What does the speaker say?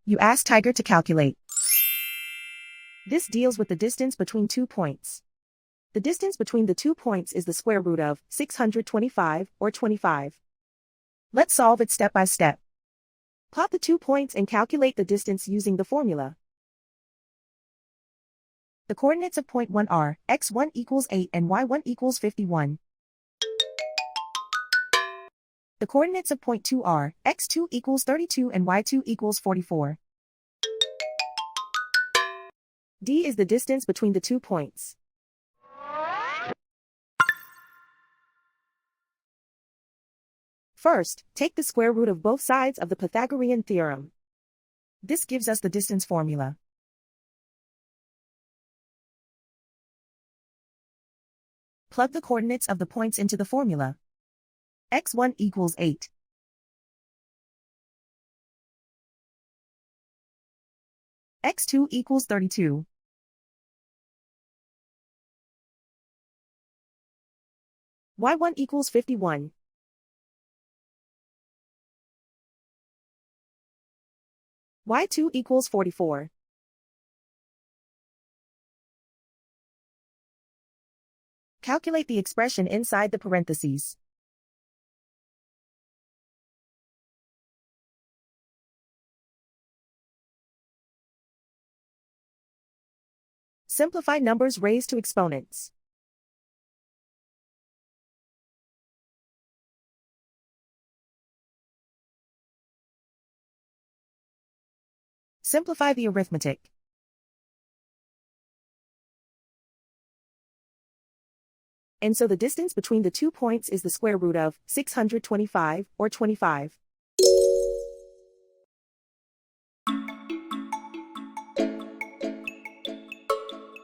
You ask Tiger to calculate. This deals with the distance between 2 points. The distance between the 2 points is the square root of 625, or 25. Let's solve it step by step. Plot the 2 points and calculate the distance using the formula. The coordinates of point 1 are x1 equals 8 and y1 equals 51. The coordinates of point 2 are x2 equals 32 and y2 equals 44. D is the distance between the 2 points. First, take the square root of both sides of the Pythagorean theorem. This gives us the distance formula. Plug the coordinates of the points into the formula. x1 equals 8. x2 equals 32. y1 equals 51. y2 equals 44. Calculate the expression inside the parentheses. Simplify numbers raised to exponents. Simplify the arithmetic. And so the distance between the 2 points is the square root of 625, or 25.